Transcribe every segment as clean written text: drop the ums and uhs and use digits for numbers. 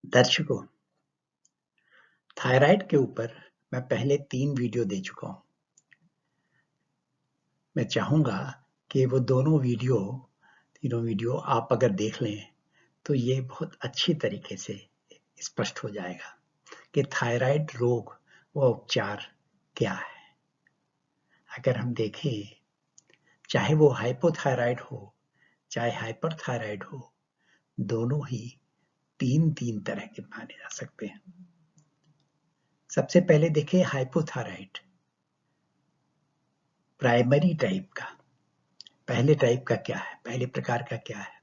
दर्शकों, थायराइड के ऊपर मैं पहले 3 वीडियो दे चुका हूं। मैं चाहूंगा कि वो तीनों वीडियो आप अगर देख लें तो ये बहुत अच्छी तरीके से स्पष्ट हो जाएगा कि थायराइड रोग व उपचार क्या है। अगर हम देखें, चाहे वो हाइपोथायराइड हो चाहे हाइपरथायराइड हो, दोनों ही तीन तरह के माने जा सकते हैं। सबसे पहले देखें हाइपोथायराइड, प्राइमरी टाइप का। पहले टाइप का क्या है, पहले प्रकार का क्या है,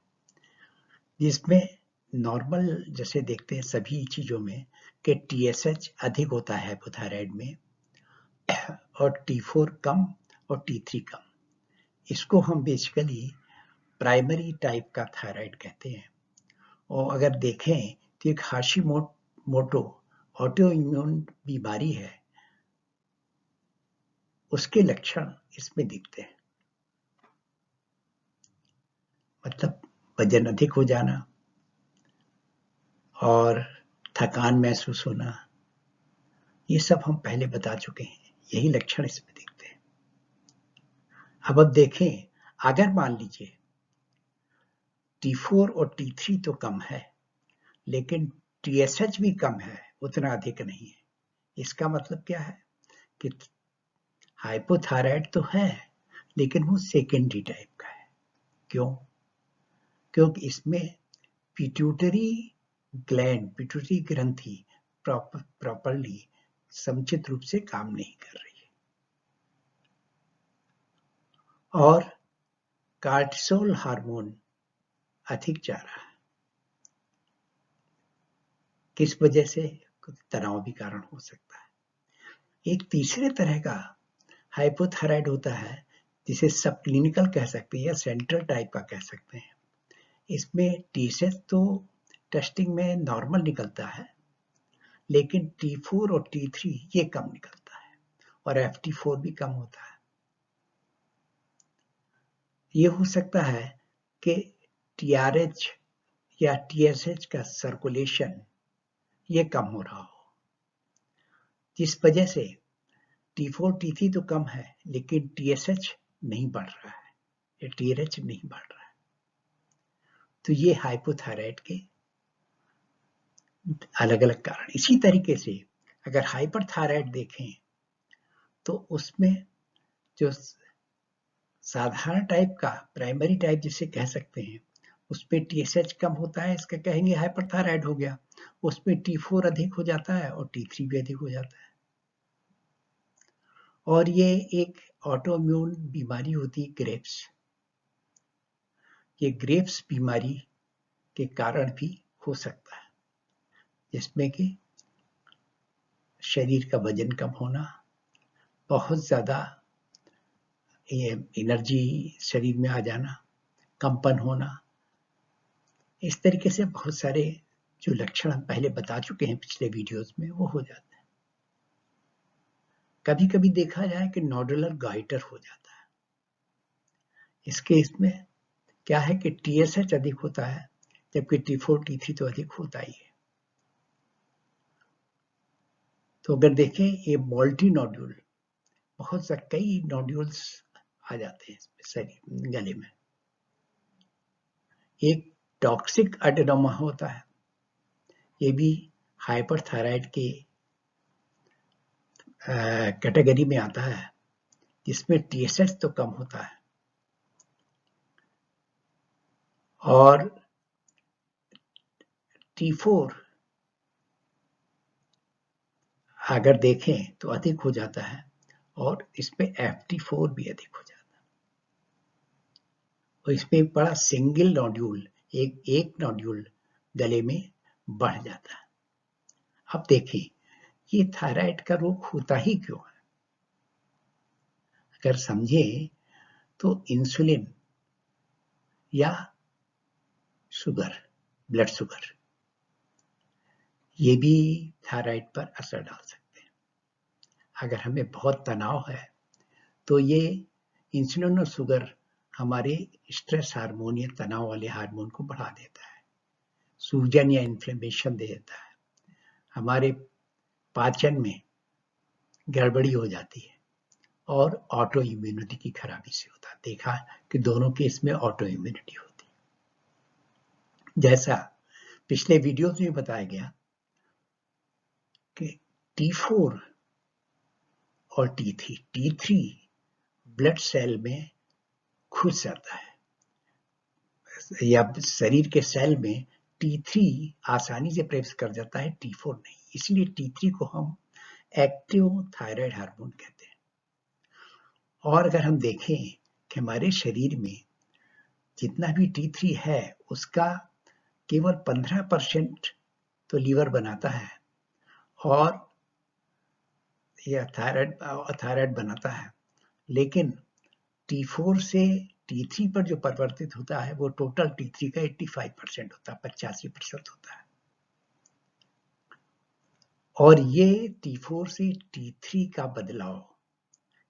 जिसमें नॉर्मल जैसे देखते हैं सभी चीजों में कि TSH अधिक होता है हाइपोथायराइड में और T4 कम और T3 कम। इसको हम बेसिकली प्राइमरी टाइप का थायराइड कहते हैं। और अगर देखें तो एक हाशिमोटो ऑटो इम्यून बीमारी है, उसके लक्षण इसमें दिखते हैं। मतलब वजन अधिक हो जाना और थकान महसूस होना, ये सब हम पहले बता चुके हैं। यही लक्षण इसमें दिखते हैं। अब देखें, अगर मान लीजिए T4 और T3 तो कम है, लेकिन TSH भी कम है, उतना अधिक नहीं है। इसका मतलब क्या है कि हाइपोथायराइड तो है, लेकिन वो सेकेंडरी टाइप का है। क्यों? क्योंकि इसमें पिट्यूटरी ग्रंथि प्रॉपरली समुचित रूप से काम नहीं कर रही है और कार्टिसोल हार्मोन अधिक जा रहा है। किस वजह से? तनाव भी कारण हो सकता है। एक तीसरे तरह का हाइपोथायराइड होता है, जिसे सब क्लिनिकल कह सकते हैं या सेंट्रल टाइप का कह सकते हैं। इसमें TSH तो टेस्टिंग में नॉर्मल निकलता है, लेकिन T4 और T3 ये कम निकलता है और FT4 भी कम होता है। ये हो सकता है कि TRH या TSH का सर्कुलेशन ये कम हो रहा हो, जिस वजह से T4 T3 तो कम है, लेकिन TSH नहीं बढ़ रहा है या TRH नहीं बढ़ रहा है। तो ये हाइपोथायराइड के अलग अलग कारण। इसी तरीके से अगर हाइपरथायराइड देखें तो उसमें जो साधारण टाइप का प्राइमरी टाइप जिसे कह सकते हैं, उसमें TSH कम होता है, इसका कहेंगे हाइपरथायराइड हो गया। उसमें T4 अधिक हो जाता है और T3 भी अधिक हो जाता है। और ये एक ऑटोइम्यून बीमारी होती है, ग्रेव्स। ये ग्रेव्स बीमारी के कारण भी हो सकता है, जिसमें कि शरीर का वजन कम होना, बहुत ज्यादा एनर्जी शरीर में आ जाना, कंपन होना, इस तरीके से बहुत सारे जो लक्षण हम पहले बता चुके हैं पिछले वीडियोस में, वो हो जाते हैं। कभी कभी देखा जाए कि नोडुलर गाइटर हो जाता है। इस केस में क्या है कि TSH अधिक होता है, जबकि T4 T3 तो अधिक होता ही है। तो अगर देखें, ये मल्टी नोड्यूल, बहुत सा कई नोड्यूल्स आ जाते हैं शरीर गले में। एक टॉक्सिक एडेनोमा होता है, ये भी हाइपरथायराइड के कैटेगरी में आता है, जिसमें TSH तो कम होता है और T4 अगर देखें तो अधिक हो जाता है और इसमें FT4 भी अधिक हो जाता है। और इसमें बड़ा सिंगल नोड्यूल, एक नोड्यूल गले में बढ़ जाता है। अब देखें, ये थायराइड का रोग होता ही क्यों है? अगर समझे तो इंसुलिन या शुगर, ब्लड शुगर, ये भी थायराइड पर असर डाल सकते हैं। अगर हमें बहुत तनाव है तो ये इंसुलिन और शुगर हमारे स्ट्रेस हार्मोन या तनाव वाले हार्मोन को बढ़ा देता है। सूजन या इन्फ्लेमेशन दे देता है, हमारे पाचन में गड़बड़ी हो जाती है और ऑटो इम्यूनिटी की खराबी से होता है। देखा कि दोनों केस में ऑटो इम्यूनिटी होती है। जैसा पिछले वीडियोस में बताया गया कि T4 और T3 ब्लड सेल में घुस जाता है, या शरीर के सेल में T3 आसानी से प्रवेश कर जाता है, T4 नहीं। इसलिए T3 को हम एक्टिव थायराइड हार्मोन कहते हैं। और अगर हम देखें कि हमारे शरीर में जितना भी T3 है उसका केवल 15% तो लीवर बनाता है और यह थायराइड बनाता है, लेकिन T4 से T3 पर जो परिवर्तित होता है वो टोटल T3 का 85% होता है, 85% होता है। और ये T4 से T3 का बदलाव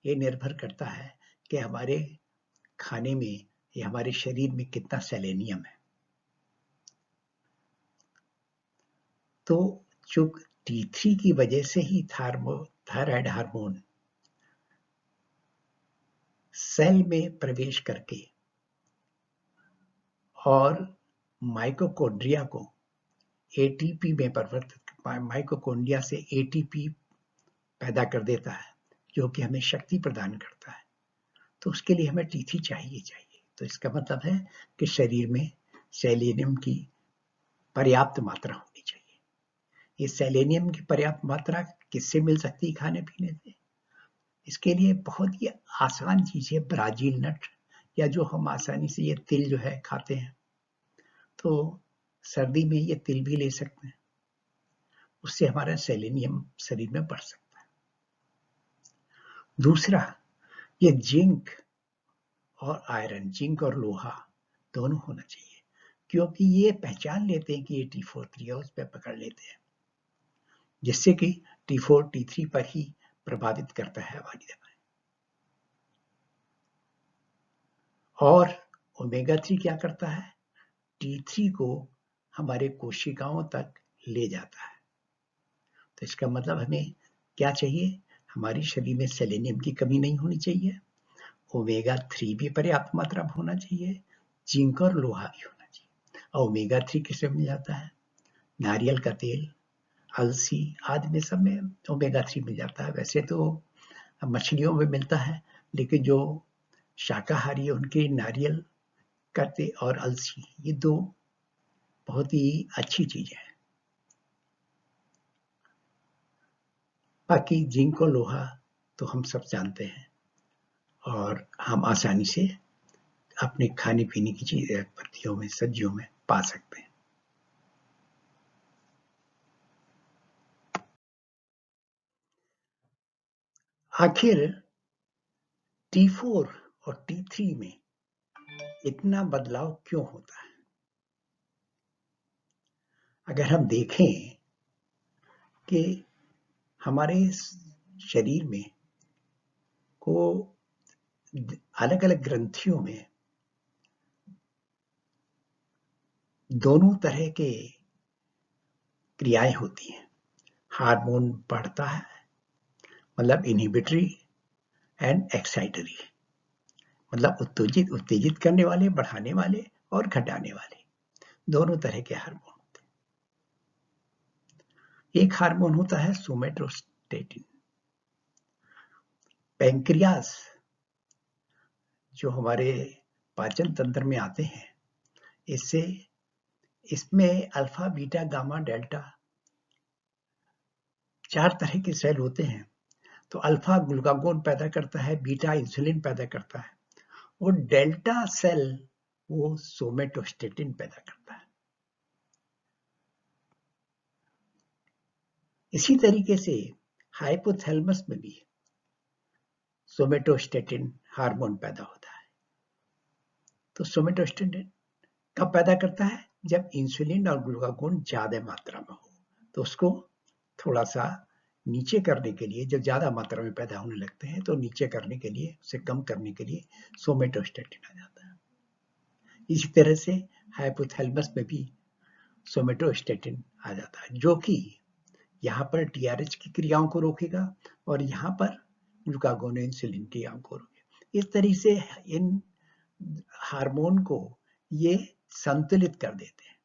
ये निर्भर करता है कि हमारे खाने में या हमारे शरीर में कितना सेलेनियम है। तो जो T3 की वजह से ही थायराइड हार्मोन सेल में प्रवेश करके और माइटोकॉन्ड्रिया को एटीपी में परिवर्तित, माइटोकॉन्ड्रिया से एटीपी पैदा कर देता है जो कि हमें शक्ति प्रदान करता है। तो उसके लिए हमें T3 चाहिए। तो इसका मतलब है कि शरीर में सेलेनियम की पर्याप्त मात्रा होनी चाहिए। ये सेलेनियम की पर्याप्त मात्रा किससे मिल सकती है? खाने पीने से। इसके लिए बहुत ही आसान चीज है ब्राजील नट, या जो हम आसानी से ये तिल जो है खाते हैं, तो सर्दी में ये तिल भी ले सकते हैं, उससे हमारा सेलेनियम शरीर में बढ़ सकता है। दूसरा, ये जिंक और आयरन, जिंक और लोहा दोनों होना चाहिए, क्योंकि ये पहचान लेते हैं कि ये T4 है, उस पर पकड़ लेते हैं, जिससे कि T4 T3 पर ही प्रभावित करता है हमारी दवाई। और ओमेगा 3 क्या करता है? T3 को हमारे कोशिकाओं तक ले जाता है। तो इसका मतलब हमें क्या चाहिए? हमारे शरीर में सेलेनियम की कमी नहीं होनी चाहिए, ओमेगा 3 भी पर्याप्त मात्रा में होना चाहिए, जिंक और लोहा भी होना चाहिए। और ओमेगा 3 किसमें मिल जाता है? नारियल का तेल, अलसी आदि में सब में ओमेगा 3 मिल जाता है। वैसे तो मछलियों में मिलता है, लेकिन जो शाकाहारी है उनके नारियल का तेल और अलसी, ये दो बहुत ही अच्छी चीज है। बाकी जिंक और लोहा तो हम सब जानते हैं और हम आसानी से अपने खाने पीने की चीजें, पत्तियों में, सब्जियों में पा सकते हैं। आखिर T4 और T3 में इतना बदलाव क्यों होता है? अगर हम देखें कि हमारे शरीर में को अलग अलग ग्रंथियों में दोनों तरह के क्रियाएं होती हैं। हार्मोन बढ़ता है, मतलब इनहिबिटरी एंड एक्साइटरी, मतलब उत्तेजित करने वाले, बढ़ाने वाले और घटाने वाले, दोनों तरह के हार्मोन होते हैं। एक हार्मोन होता है सोमेटोस्टेटिन। पैंक्रियास जो हमारे पाचन तंत्र में आते हैं, इसमें अल्फा, बीटा, गामा, डेल्टा 4 तरह के सेल होते हैं। तो अल्फा ग्लूकागोन पैदा करता है, बीटा इंसुलिन पैदा करता है, और डेल्टा सेल वो सोमेटोस्टेटिन पैदा करता है। इसी तरीके से हाइपोथैलेमस में भी सोमेटोस्टेटिन हार्मोन पैदा होता है। तो सोमेटोस्टेटिन कब पैदा करता है? जब इंसुलिन और ग्लूकागोन ज्यादा मात्रा में हो। तो उसको थोड़ा सा नीचे करने के लिए, जब ज्यादा मात्रा में पैदा होने लगते हैं तो नीचे करने के लिए, उसे कम करने के लिए सोमेटोस्टेटिन आ जाता है। इसी तरह से हाइपोथैलेमस में भी सोमेटोस्टेटिन आ जाता है, जो कि यहाँ पर टीआरएच की क्रियाओं को रोकेगा और यहाँ पर ग्लूकागोन इंसुलिन क्रियाओं को रोकेगा। इस तरीके से इन हार्मोन को ये संतुलित कर देते हैं।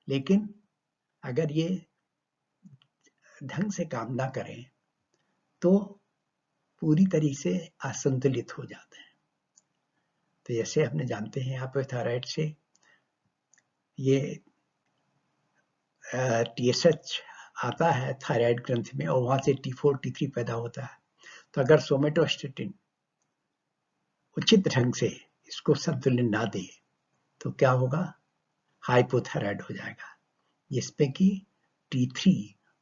लेकिन अगर ये ढंग से काम ना करें तो पूरी तरीके से असंतुलित हो जाते हैं। तो जैसे हमने जानते हैं हाइपोथायराइड से ये टीएसएच आता है थायराइड ग्रंथि में और वहां से T4 T3 पैदा होता है। तो अगर सोमेटोस्टेटिन उचित ढंग से इसको संतुलन ना दे तो क्या होगा, हाइपोथायराइड हो जाएगा, जिसपे कि T3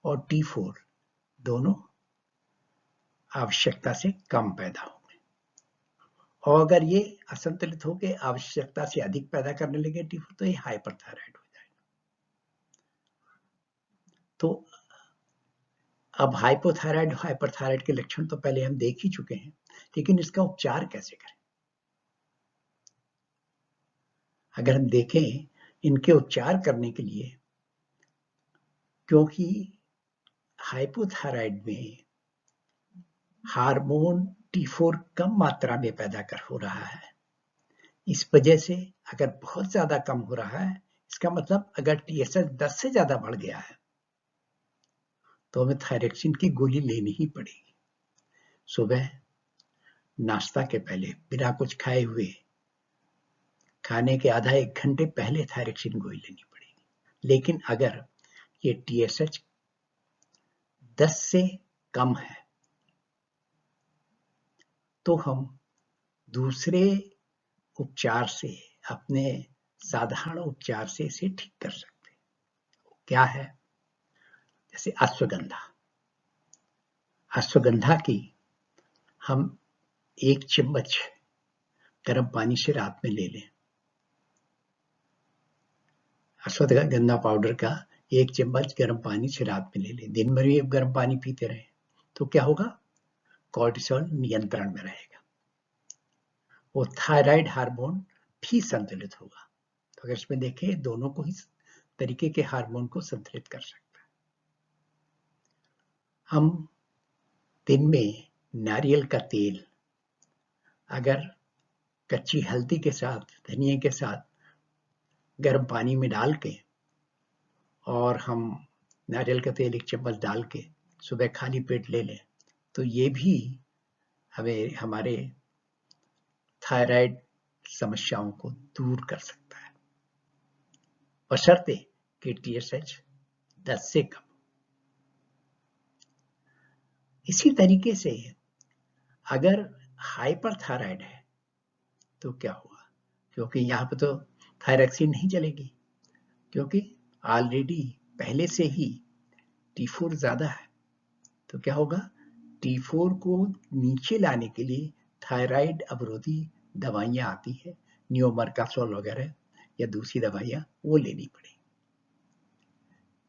और T4 दोनों आवश्यकता से कम पैदा होंगे। और अगर ये असंतुलित होकर आवश्यकता से अधिक पैदा करने लगे T4 तो ये हाइपरथायराइड हो जाएगा। तो अब हाइपोथायराइड हाइपरथायराइड के लक्षण तो पहले हम देख ही चुके हैं, लेकिन इसका उपचार कैसे करें? अगर हम देखें इनके उपचार करने के लिए, क्योंकि हाइपोथायराइड में हार्मोन T4 कम मात्रा में पैदा हो रहा है, इस वजह से अगर बहुत ज्यादा कम हो रहा है, इसका मतलब अगर TSH 10 से ज्यादा बढ़ गया है तो हमें थायरेक्सिन की गोली लेनी ही पड़ेगी। सुबह नाश्ता के पहले बिना कुछ खाए हुए खाने के आधा एक घंटे पहले थायरेक्सिन गोली लेनी पड़ेगी। लेकिन अगर ये TSH 10 से कम है तो हम दूसरे उपचार से, अपने साधारण उपचार से इसे ठीक कर सकते हैं। क्या है? जैसे अश्वगंधा की हम 1 चम्मच गर्म पानी से रात में ले लें। अश्वगंधा पाउडर का 1 चम्मच गर्म पानी से रात में ले लें। दिन भर भी गर्म पानी पीते रहे तो क्या होगा, कोर्टिसोल नियंत्रण में रहेगा, वो थायराइड हार्मोन भी संतुलित होगा। तो अगर इसमें देखें, दोनों को ही तरीके के हार्मोन को संतुलित कर सकता है। हम दिन में नारियल का तेल अगर कच्ची हल्दी के साथ, धनिया के साथ गर्म पानी में डाल के और हम नारियल का तेल 1 चम्मच डाल के सुबह खाली पेट ले लें तो ये भी हमें हमारे थायराइड समस्याओं को दूर कर सकता है, बशर्ते कि TSH 10 से कम। इसी तरीके से अगर हाइपरथायराइड है तो क्या होगा, क्योंकि यहाँ पे तो थायरॉक्सिन नहीं चलेगी, क्योंकि ऑलरेडी पहले से ही T4 ज्यादा है। तो क्या होगा, T4 को नीचे लाने के लिए थायराइड अवरोधी दवाइयां आती है, नियोमर्कासोल वगैरह या दूसरी दवाइयां, वो लेनी पड़ेगी।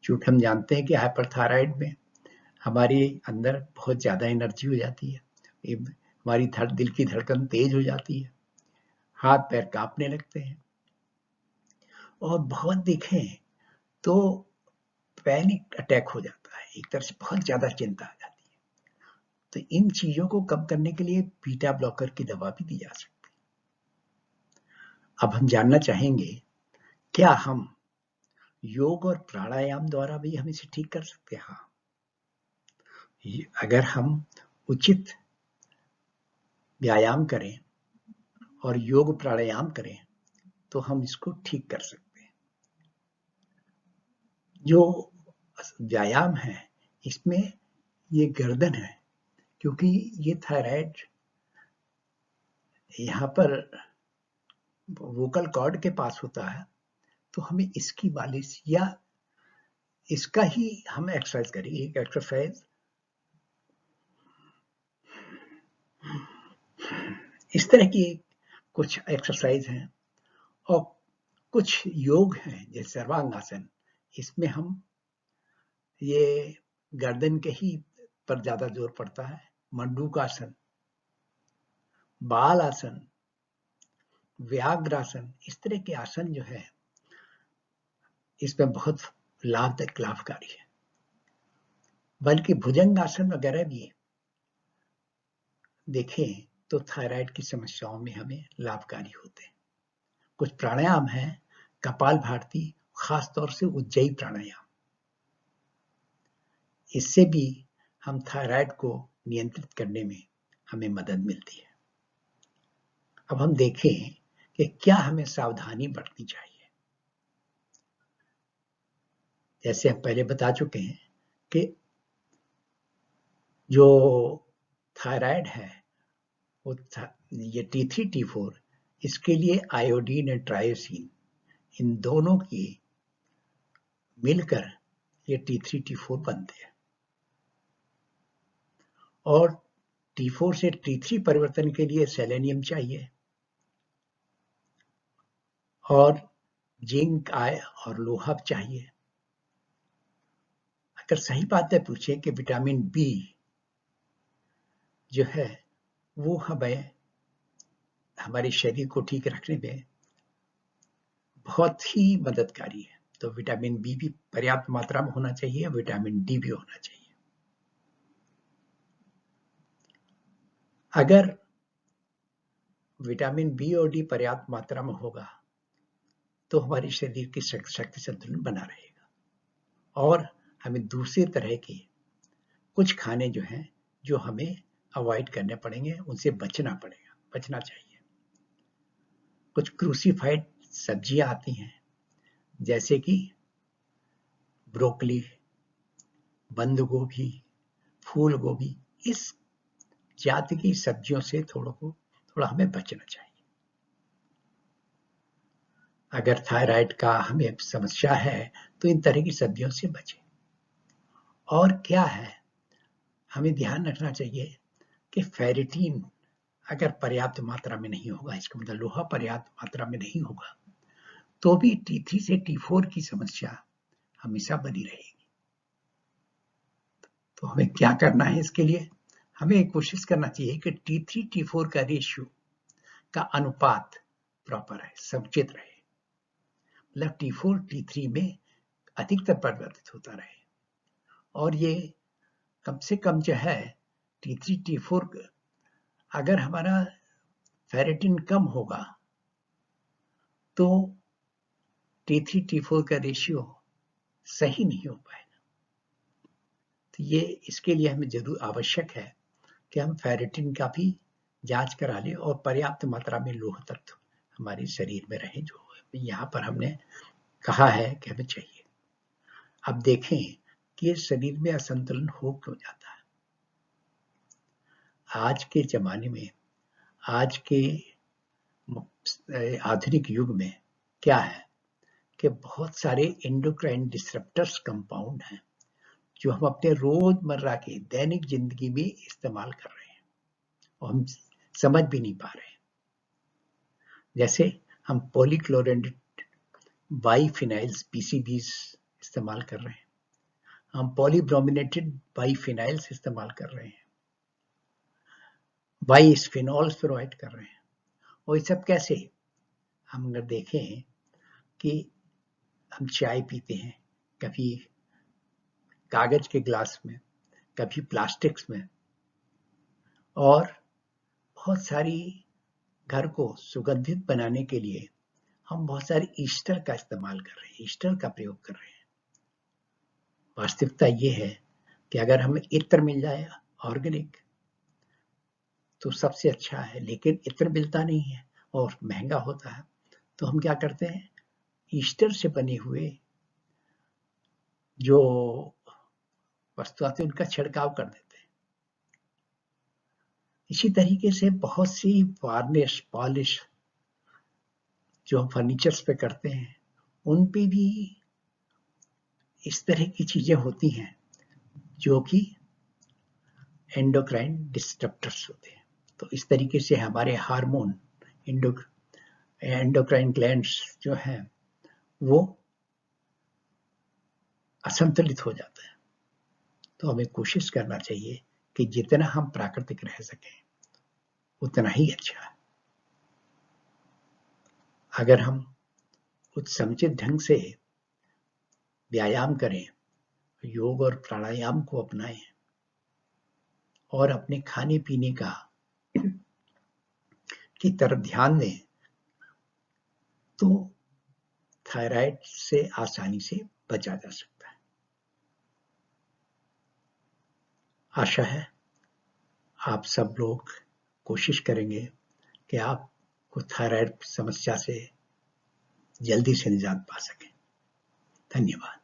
क्योंकि हम जानते हैं कि हाइपरथायराइड में हमारे अंदर बहुत ज्यादा एनर्जी हो जाती है, हमारी दिल की धड़कन तेज हो जाती है, हाथ पैर कांपने लगते हैं और बहुत देखें तो पैनिक अटैक हो जाता है, एक तरह से बहुत ज्यादा चिंता आ जाती है। तो इन चीजों को कम करने के लिए बीटा ब्लॉकर की दवा भी दी जा सकती है। अब हम जानना चाहेंगे, क्या हम योग और प्राणायाम द्वारा भी हम इसे ठीक कर सकते हैं? हाँ, अगर हम उचित व्यायाम करें और योग प्राणायाम करें तो हम इसको ठीक कर सकते हैं। जो व्यायाम है इसमें ये गर्दन है, क्योंकि ये थायराइड यहाँ पर वोकल कॉर्ड के पास होता है, तो हमें इसकी मालिश या इसका ही हम एक्सरसाइज करेंगे। एक एक्सरसाइज इस तरह की कुछ एक्सरसाइज हैं और कुछ योग हैं जैसे सर्वांगासन, इसमें हम ये गर्दन के ही पर ज्यादा जोर पड़ता है। मंडूकासन, बाल आसन, व्याघ्रासन, इस तरह के आसन जो है इसमें बहुत लाभकारी है। बल्कि भुजंगासन वगैरह भी देखें तो थायराइड की समस्याओं में हमें लाभकारी होते हैं। कुछ प्राणायाम हैं, कपालभाति, खासतौर से उज्जयी प्राणायाम, इससे भी हम थायराइड को नियंत्रित करने में हमें मदद मिलती है। अब हम देखें कि क्या हमें सावधानी बरतनी चाहिए। जैसे हम पहले बता चुके हैं कि जो थायराइड है वो ये T3 T4, इसके लिए आयोडीन और ट्रायोसिन, इन दोनों की मिलकर ये T3 T4 बनते हैं। और T4 से T3 परिवर्तन के लिए सेलेनियम चाहिए और जिंक, और लोहा चाहिए। अगर सही बातें पूछें कि विटामिन बी जो है वो हमें हमारे शरीर को ठीक रखने में बहुत ही मददगारी है, तो विटामिन बी भी पर्याप्त मात्रा में होना चाहिए, विटामिन डी भी होना चाहिए। अगर विटामिन बी और डी पर्याप्त मात्रा में होगा तो हमारे शरीर की शक्ति संतुलन बना रहेगा और हमें दूसरे तरह के कुछ खाने जो हैं जो हमें अवॉइड करने पड़ेंगे, उनसे बचना चाहिए। कुछ क्रूसिफाइड सब्जियां आती हैं जैसे कि ब्रोकली, बंद गोभी, फूल गोभी, इस जाति की सब्जियों से थोड़ा हमें बचना चाहिए। अगर थायराइड का हमें समस्या है तो इन तरह की सब्जियों से बचें। और क्या है, हमें ध्यान रखना चाहिए कि फेरिटीन अगर पर्याप्त मात्रा में नहीं होगा, इसका मतलब लोहा पर्याप्त मात्रा में नहीं होगा, तो भी T3 से T4 की समस्या हमेशा बनी रहेगी। तो हमें क्या करना है, इसके लिए हमें कोशिश करना चाहिए कि T3 T4 का रेशियो का अनुपात प्रॉपर है, समुचित रहे, मतलब T4 T3 में अधिकतर परिवर्तित होता रहे। और ये कम से कम जो है T3 T4, अगर हमारा फेरेटिन कम होगा तो T3 T4 का रेशियो सही नहीं हो पाएगा। तो ये इसके लिए हमें जरूर आवश्यक है कि हम फेरेटिन का भी जांच करा लें और पर्याप्त मात्रा में लोह तत्व हमारे शरीर में रहे, जो यहाँ पर हमने कहा है कि हमें चाहिए। अब देखें कि शरीर में असंतुलन हो क्यों जाता है। आज के जमाने में, आज के आधुनिक युग में क्या है कि बहुत सारे एंडोक्राइन डिसरप्टर्स कंपाउंड हैं जो हम अपने रोजमर्रा के दैनिक जिंदगी में इस्तेमाल कर रहे हैं और हम समझ भी नहीं पा रहे हैं। जैसे हम पॉलीक्लोरेटेड बाइफिनाइल्स PCBs इस्तेमाल कर रहे हैं, हम पॉलीब्रोमिनेटेड बाइफिनाइल्स इस्तेमाल कर रहे हैं, बाइस्फिनॉल्स प्रोवाइड कर रहे हैं। और ये सब कैसे, हम अगर देखें कि हम चाय पीते हैं, कभी कागज के ग्लास में, कभी प्लास्टिक्स में, और बहुत सारी घर को सुगंधित बनाने के लिए हम बहुत सारे ईस्टर का इस्तेमाल कर रहे हैं, ईस्टर का प्रयोग कर रहे हैं। वास्तविकता ये है कि अगर हमें इत्र मिल जाए ऑर्गेनिक तो सबसे अच्छा है, लेकिन इत्र मिलता नहीं है और महंगा होता है, तो हम क्या करते हैं, ईस्टर से बने हुए जो वस्तु आती है उनका छिड़काव कर देते हैं। इसी तरीके से बहुत सी वार्निश, पॉलिश जो हम फर्नीचर्स पे करते हैं, उन पे भी इस तरह की चीजें होती हैं जो कि एंडोक्राइन डिस्टर्बर्स होते हैं। तो इस तरीके से हमारे हार्मोन, एंडोक्राइन ग्लैंड्स जो हैं वो असंतुलित हो जाता है। तो हमें कोशिश करना चाहिए कि जितना हम प्राकृतिक रह सकें उतना ही अच्छा है। अगर हम कुछ समुचित ढंग से व्यायाम करें, योग और प्राणायाम को अपनाएं और अपने खाने पीने की तरफ ध्यान दें, तो थायराइड से आसानी से बचा जा सकता है। आशा है आप सब लोग कोशिश करेंगे कि आपको थायराइड समस्या से जल्दी से निजात पा सकें। धन्यवाद।